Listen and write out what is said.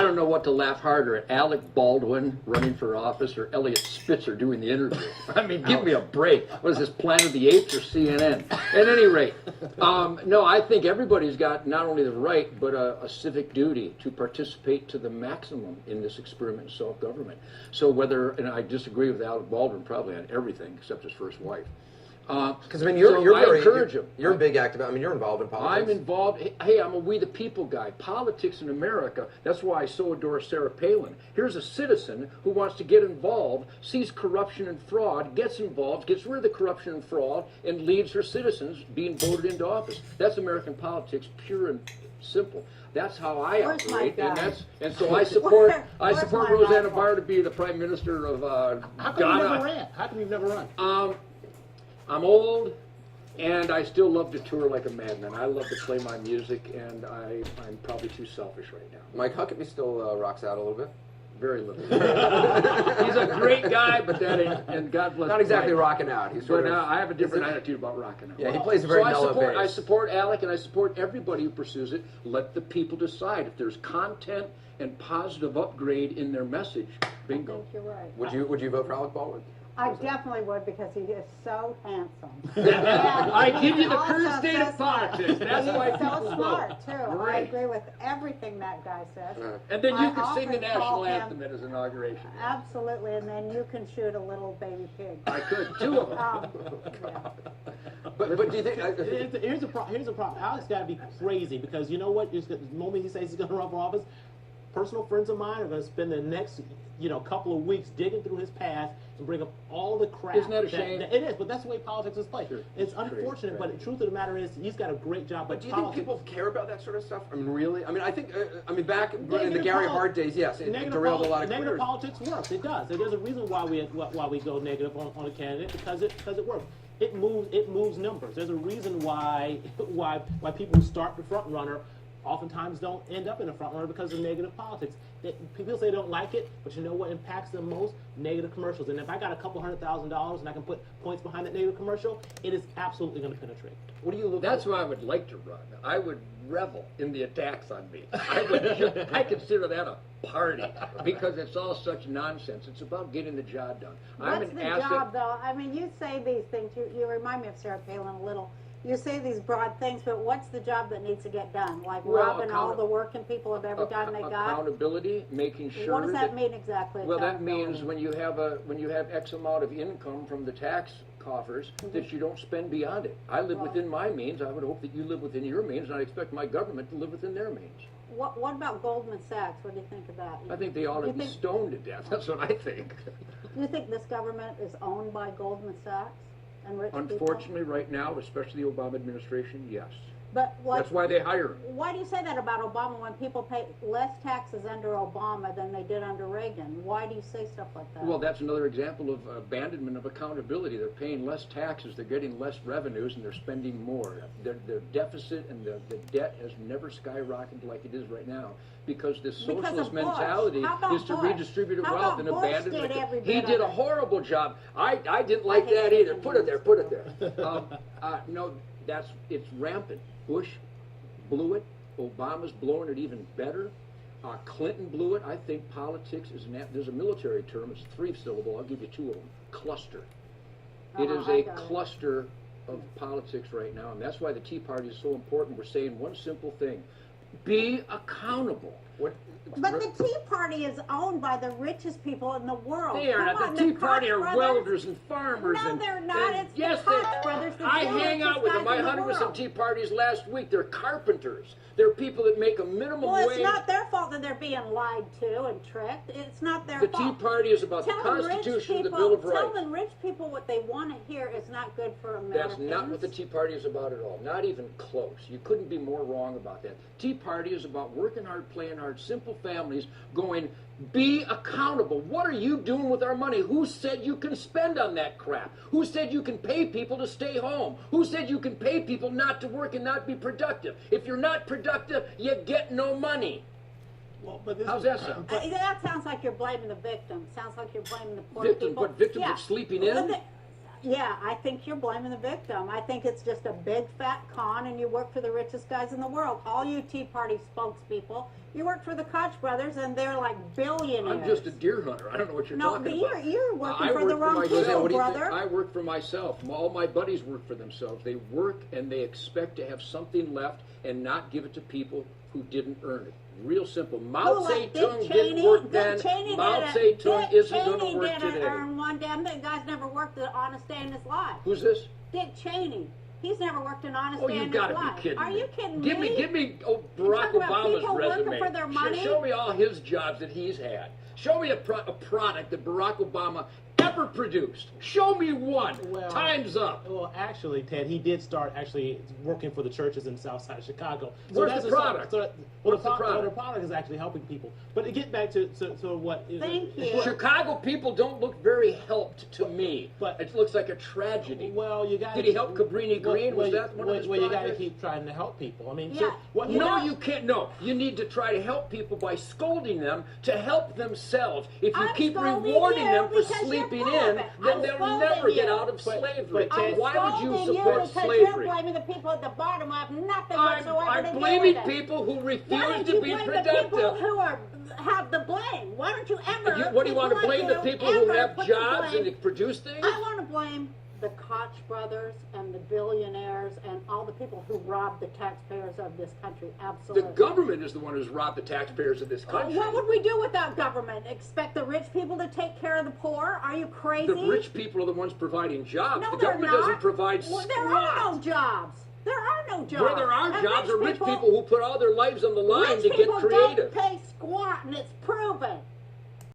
don't know what to laugh harder at, Alec Baldwin running for office or Elliot Spitzer doing the interview. I mean, give me a break. What is this, Planet of the Apes or CNN? At any rate, no, I think everybody's got not only the right, but a civic duty to participate to the maximum in this experiment in self-government. So whether, and I disagree with Alec Baldwin probably on everything except his first wife. Because I mean, you're a big activist. I mean, you're involved in politics. I'm involved. Hey, I'm a We the People guy. Politics in America. That's why I so adore Sarah Palin. Here's a citizen who wants to get involved, sees corruption and fraud, gets involved, gets rid of the corruption and fraud, and leads her citizens being voted into office. That's American politics, pure and simple. That's how I operate, and so I support Roseanne Barr to be the Prime Minister of How come you never ran? How come you've never run? I'm old, and I still love to tour like a madman. I love to play my music, and I'm probably too selfish right now. Mike Huckabee still rocks out a little bit. Very little. He's a great guy, but that ain't, and God bless him. Not exactly rocking out. He's sort but of, now I have a different attitude about rocking out. Yeah, he plays a very mellow bass. I support Alec, and I support everybody who pursues it. Let the people decide. If there's content and positive upgrade in their message, bingo. I think you're right. Would you vote for Alec Baldwin? I definitely would because he is so handsome. I give you the current state of politics. That's why people so smart too. Right. I agree with everything that guy says. And then you I can sing the often national call him- anthem at his inauguration. Absolutely, and then you can shoot a little baby pig. I could, two of them. Yeah. But do you think? Here's a problem. Alex got to be crazy because you know what? The moment he says he's going to run for office, personal friends of mine are going to spend the next couple of weeks digging through his past and bring up all the crap. Isn't that a shame? It is, but that's the way politics is played. Sure. It's unfortunate, but the truth of the matter is he's got a great job. But do you think people care about that sort of stuff? I mean, really? I mean, I think. Back in the Negative Gary Hart days, yes, it derailed a lot of negative careers. politics works. It does. There's a reason why we go negative on a candidate because it works. It moves numbers. There's a reason why people who start the front runner oftentimes don't end up in the front runner because of negative politics. People say they don't like it, but you know what impacts them most? Negative commercials. And if I got a couple $100,000 and I can put points behind that negative commercial, it is absolutely going to penetrate. What do you look? That's why I would like to run. I would revel in the attacks on me. I consider that a party because it's all such nonsense. It's about getting the job done. What's the job, though? I mean, you say these things. You remind me of Sarah Palin a little. You say these broad things, but what's the job that needs to get done? Like robbing all the working people of every dime they got? Accountability, making sure. What does that mean exactly? Well, that means when you have X amount of income from the tax coffers, that you don't spend beyond it. I live within my means. I would hope that you live within your means, and I expect my government to live within their means. What about Goldman Sachs? What do you think of that? I think they ought to be stoned to death. That's what I think. Do you think this government is owned by Goldman Sachs and rich Unfortunately, right now, especially the Obama administration, yes. But that's why they hire him. Why do you say that about Obama when people pay less taxes under Obama than they did under Reagan? Why do you say stuff like that? Well, that's another example of abandonment of accountability. They're paying less taxes, they're getting less revenues, and they're spending more. Their deficit and the debt has never skyrocketed like it is right now because this socialist mentality is to redistribute wealth and abandon it. He did a horrible job. I didn't like that either. Put it there. No, it's rampant. Bush blew it. Obama's blowing it even better. Clinton blew it. I think politics is there's a military term. It's 3-syllable. I'll give you 2 of them. Cluster. It is a cluster of politics right now, and that's why the Tea Party is so important. We're saying one simple thing: be accountable. But the Tea Party is owned by the richest people in the world. They are not. The Tea Party are welders and farmers. No, they're not. It's yes, the Koch brothers. I hang out with them. I hung with some Tea Parties last week. They're carpenters. They're people that make a minimum wage. Well, it's not their fault that they're being lied to and tricked. It's not their fault. The Tea Party is about the Constitution, the Bill of Rights. Tell the rich people what they want to hear is not good for Americans. That's not what the Tea Party is about at all. Not even close. You couldn't be more wrong about that. Tea Party is about working hard, playing hard, simple families going, be accountable. What are you doing with our money? Who said you can spend on that crap? Who said you can pay people to stay home? Who said you can pay people not to work and not be productive? If you're not productive, you get no money. Well, but how's that sound? That sounds like you're blaming the victim. Sounds like you're blaming the poor victim, people. But victims of sleeping in? Yeah, I think you're blaming the victim. I think it's just a big fat con, and you work for the richest guys in the world. All you Tea Party spokespeople, you work for the Koch brothers, and they're like billionaires. I'm just a deer hunter. I don't know what you're talking about. You're working for the wrong people, brother. I work for myself. All my buddies work for themselves. They work and they expect to have something left and not give it to people who didn't earn it. Real simple. Mao Zedong didn't work then. Mao Zedong isn't going to work today. Didn't earn one damn thing. The guy's never worked an honest day in his life. Who's this? Dick Cheney. He's never worked an honest day in his life. Oh, you got to be kidding me. Are you kidding me? Give me Barack Obama's resume. For their money? Show me all his jobs that he's had. Show me a product that Barack Obama ever produced. Show me one. Well, time's up. Well, actually, Ted, he did start actually working for the churches in the south side of Chicago. So Where's the product? The product is actually helping people. But to get back to what... Thank you. Chicago people don't look very helped to me. But it looks like a tragedy. Well, you got. Did he help Cabrini Green? Was that one of his you got to keep trying to help people. I mean, yeah. You can't. No, you need to try to help people by scolding them to help themselves. If you keep rewarding them for sleeping in, then they'll never get out of slavery. Why would you support slavery? You're blaming the people at the bottom who have nothing whatsoever to do with it. I'm blaming people who refuse to be productive. The people who have the blame. Why don't you ever? What do you want to blame the people who have jobs and produce things? I want to blame the Koch brothers and the billionaires and all the people who robbed the taxpayers of this country. Absolutely. The government is the one who's robbed the taxpayers of this country. What would we do without government? Expect the rich people to take care of the poor? Are you crazy? The rich people are the ones providing jobs. No, the government doesn't provide there are no jobs. There are no jobs. Where there are jobs are rich people who put all their lives on the line to get creative. Rich people don't pay squat, and it's proven.